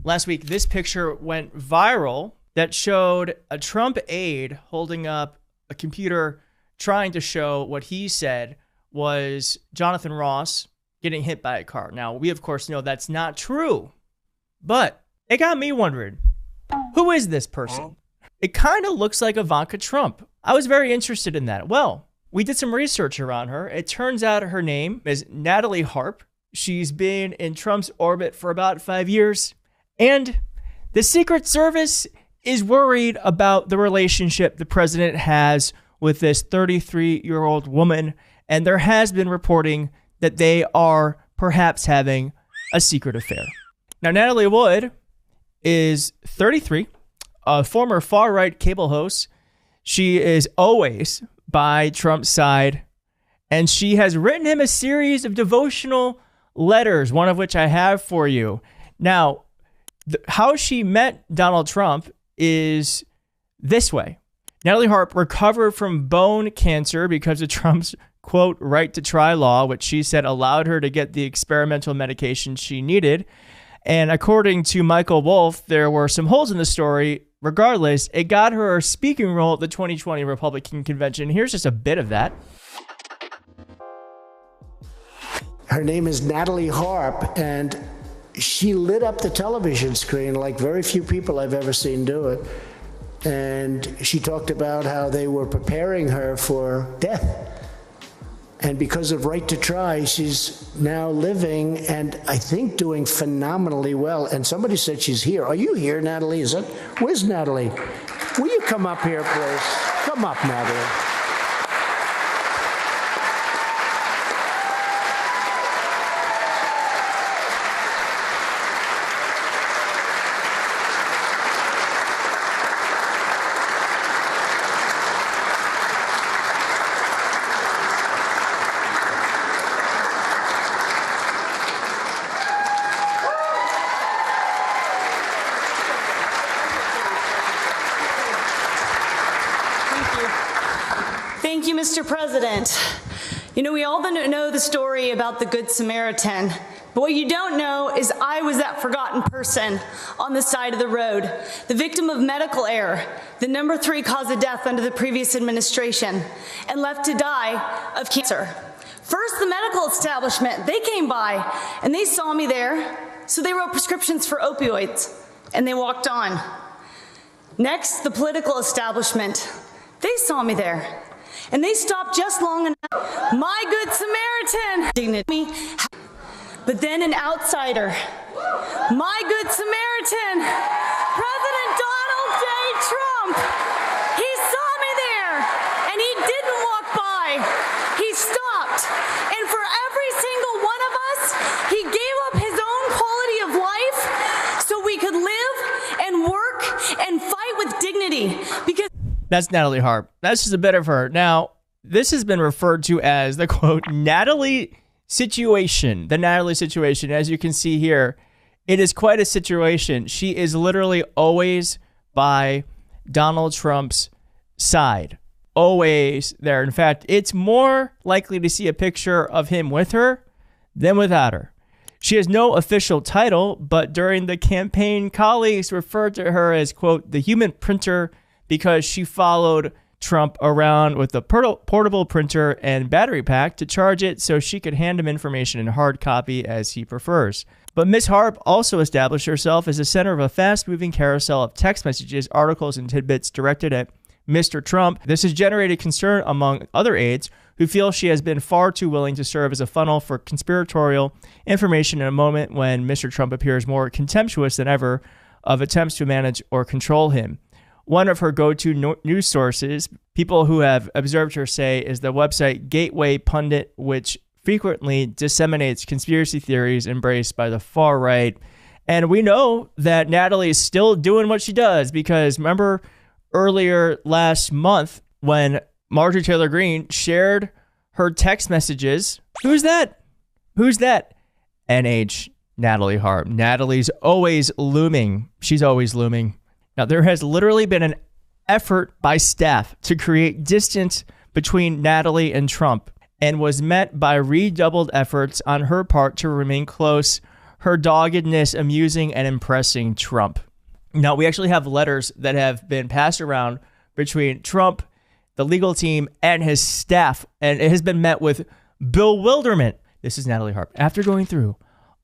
last week, this picture went viral that showed a Trump aide holding up a computer trying to show what he said was Jonathan Ross getting hit by a car. Now, we, of course, know that's not true, but it got me wondering, who is this person? It kind of looks like Ivanka Trump. I was very interested in that. Well, we did some research around her. It turns out her name is Natalie Harp. She's been in Trump's orbit for about 5 years. And the Secret Service is worried about the relationship the president has with this 33-year-old woman. And there has been reporting that they are perhaps having a secret affair. Now, Natalie Wood is 33, a former far-right cable host. She is always by Trump's side, and she has written him a series of devotional letters, one of which I have for you. Now, how she met Donald Trump is this way. Natalie Harp recovered from bone cancer because of Trump's, quote, right to try law, which she said allowed her to get the experimental medication she needed. And according to Michael Wolff, there were some holes in the story. Regardless, it got her a speaking role at the 2020 Republican convention. Here's just a bit of that. Her name is Natalie Harp, and she lit up the television screen like very few people I've ever seen do it. And she talked about how they were preparing her for death. And because of right to try, she's now living and I think doing phenomenally well. And somebody said she's here. Are you here, Natalie? Where's Natalie? Will you come up here, please? Come up, Natalie. Thank you, Mr. President. You know, we all know the story about the Good Samaritan, but what you don't know is I was that forgotten person on the side of the road, the victim of medical error, the number 3 cause of death under the previous administration, and left to die of cancer. First, the medical establishment, they came by and they saw me there, so they wrote prescriptions for opioids, and they walked on. Next, the political establishment, they saw me there. And they stopped just long enough. My Good Samaritan dignity. But then an outsider. My Good Samaritan. President Donald J. Trump. He saw me there. And he didn't walk by. He stopped. And for every single one of us, he gave up his own quality of life so we could live and work and fight with dignity. Because that's Natalie Harp. That's just a bit of her. Now, this has been referred to as the, quote, Natalie situation. The Natalie situation. As you can see here, it is quite a situation. She is literally always by Donald Trump's side. Always there. In fact, it's more likely to see a picture of him with her than without her. She has no official title, but during the campaign, colleagues referred to her as, quote, the human printer, because she followed Trump around with a portable printer and battery pack to charge it so she could hand him information in hard copy as he prefers. But Ms. Harp also established herself as the center of a fast-moving carousel of text messages, articles, and tidbits directed at Mr. Trump. This has generated concern among other aides who feel she has been far too willing to serve as a funnel for conspiratorial information in a moment when Mr. Trump appears more contemptuous than ever of attempts to manage or control him. One of her go-to news sources, people who have observed her say, is the website Gateway Pundit, which frequently disseminates conspiracy theories embraced by the far right. And we know that Natalie is still doing what she does because remember earlier last month when Marjorie Taylor Greene shared her text messages. Who's that? NH Natalie Harp. Natalie's always looming. She's always looming. Now, there has literally been an effort by staff to create distance between Natalie and Trump and was met by redoubled efforts on her part to remain close. her doggedness amusing and impressing Trump. Now, we actually have letters that have been passed around between Trump, the legal team, and his staff, and it has been met with bewilderment. This is Natalie Harp. After going through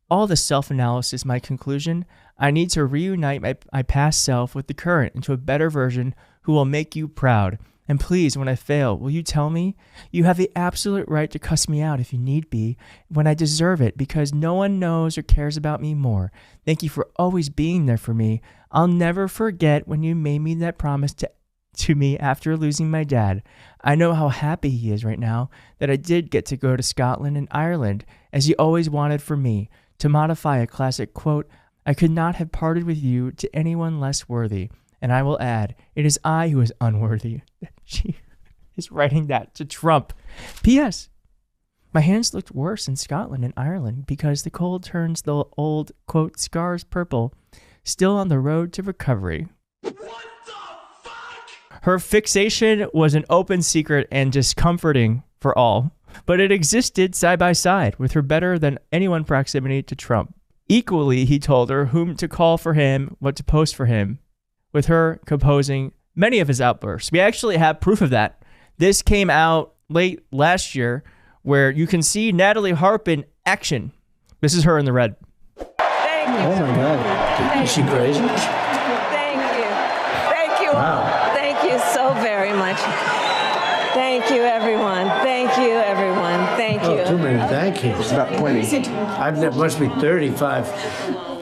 all the self-analysis, my conclusion, I need to reunite my past self with the current into a better version who will make you proud. And please, when I fail, will you tell me? You have the absolute right to cuss me out if you need be, when I deserve it, because no one knows or cares about me more. Thank you for always being there for me. I'll never forget when you made me that promise to me after losing my dad. I know how happy he is right now that I did get to go to Scotland and Ireland, as he always wanted for me. To modify a classic quote, I could not have parted with you to anyone less worthy. And I will add, it is I who is unworthy. She is writing that to Trump. P.S. My hands looked worse in Scotland and Ireland because the cold turns the old, quote, scars purple. Still on the road to recovery. What the fuck? Her fixation was an open secret and discomforting for all. But it existed side by side with her better than anyone proximity to Trump. Equally, he told her whom to call for him, what to post for him, with her composing many of his outbursts. We actually have proof of that. This came out late last year, where you can see Natalie Harp in action. This is her in the red. Thank you. Oh my God. Is she crazy? Thank you. Thank you. Wow. Thank you so very much. Thank you, everyone. Thank you, everyone. Thank you. Oh, too many thank yous. About 20. There must be 35.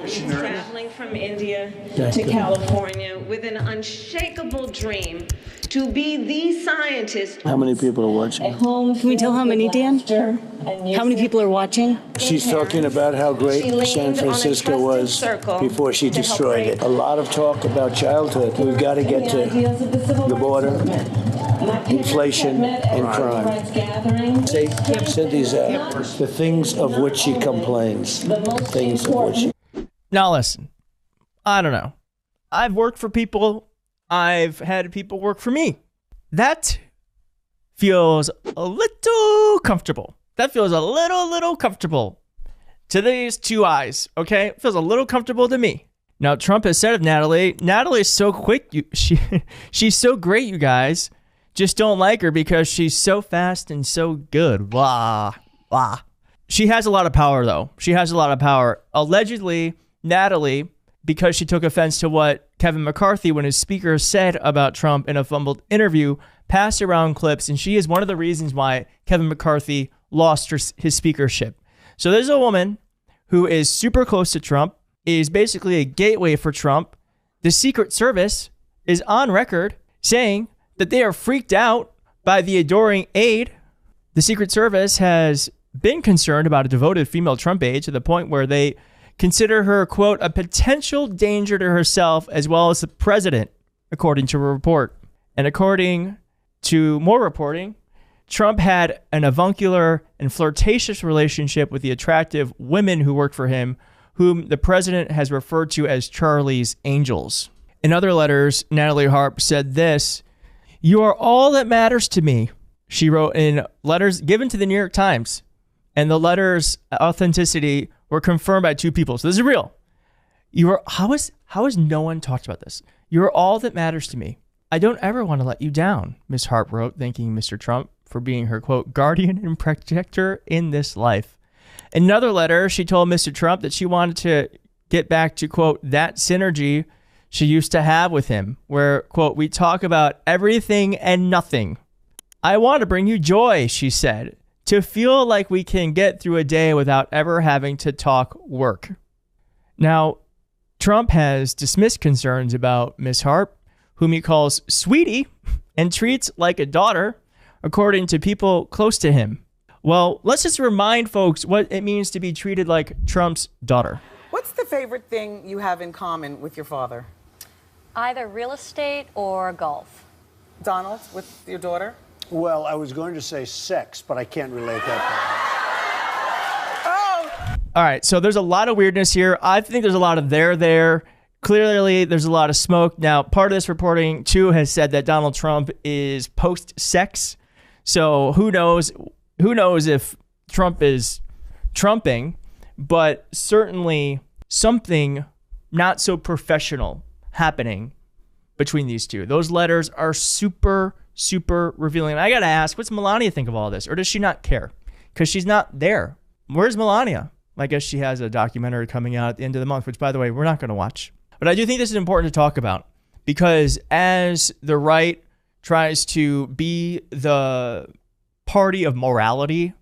Traveling from India Thank to you. California with an unshakable dream to be the scientist. How many people are watching? Can we tell how many, Dan? How many people are watching? She's talking about how great San Francisco was before she destroyed it. A lot of talk about childhood. We've got to get to the border, inflation, and crime. Say, Cynthia's the things of which she complains. Things of which she... Now listen, I don't know. I've worked for people. I've had people work for me. That feels a little comfortable. That feels a little comfortable to these two eyes, okay? It feels a little comfortable to me. Now, Trump has said of Natalie is so quick. She's so great, you guys. Just don't like her because she's so fast and so good. Blah, blah. She has a lot of power, though. She has a lot of power. Allegedly, Natalie, because she took offense to what Kevin McCarthy, when his speaker, said about Trump in a fumbled interview, passed around clips, and she is one of the reasons why Kevin McCarthy lost his speakership. So there's a woman who is super close to Trump, is basically a gateway for Trump. The Secret Service is on record saying that they are freaked out by the adoring aide. The Secret Service has been concerned about a devoted female Trump aide to the point where they consider her, quote, a potential danger to herself as well as the president, according to a report. And according to more reporting, Trump had an avuncular and flirtatious relationship with the attractive women who worked for him, whom the president has referred to as Charlie's Angels. In other letters, Natalie Harp said this: "You are all that matters to me," she wrote in letters given to the New York Times. And the letters' authenticity were confirmed by two people. So this is real. How has no one talked about this? You're all that matters to me. I don't ever want to let you down, Miss Harp wrote, thanking Mr. Trump for being her, quote, guardian and protector in this life. In another letter, she told Mr. Trump that she wanted to get back to, quote, that synergy she used to have with him, where, quote, we talk about everything and nothing. I want to bring you joy, she said, to feel like we can get through a day without ever having to talk work. Now, Trump has dismissed concerns about Miss Harp, whom he calls sweetie and treats like a daughter, according to people close to him. Well, let's just remind folks what it means to be treated like Trump's daughter. What's the favorite thing you have in common with your father? Either real estate or golf. Donald, with your daughter? Well, I was going to say sex, but I can't relate that. All right, so there's a lot of weirdness here. I think there's a lot of there. Clearly, there's a lot of smoke. Now, part of this reporting, too, has said that Donald Trump is post-sex. So who knows if Trump is trumping. but certainly something not so professional happening between these two. Those letters are super, super revealing. And I got to ask, what's Melania think of all this? Or does she not care? Because she's not there. Where's Melania? I guess she has a documentary coming out at the end of the month, which, by the way, we're not going to watch. But I do think this is important to talk about because as the right tries to be the party of morality,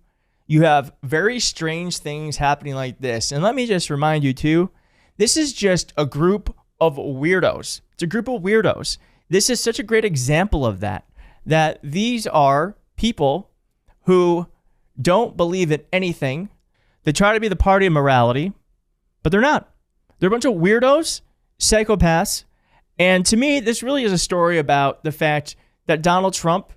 you have very strange things happening like this. And let me just remind you, too, this is just a group of weirdos. It's a group of weirdos. This is such a great example of that these are people who don't believe in anything. They try to be the party of morality, but they're not. They're a bunch of weirdos, psychopaths. And to me, this really is a story about the fact that Donald Trump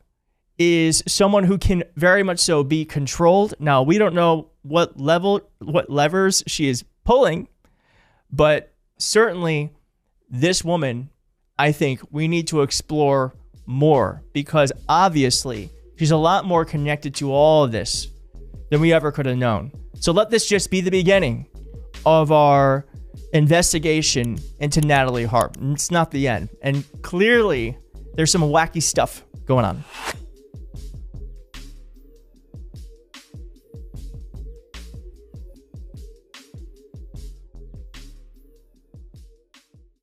is someone who can very much so be controlled. Now, we don't know what levers she is pulling, but certainly this woman, I think we need to explore more because obviously she's a lot more connected to all of this than we ever could have known. So let this just be the beginning of our investigation into Natalie Harp. It's not the end. And clearly there's some wacky stuff going on.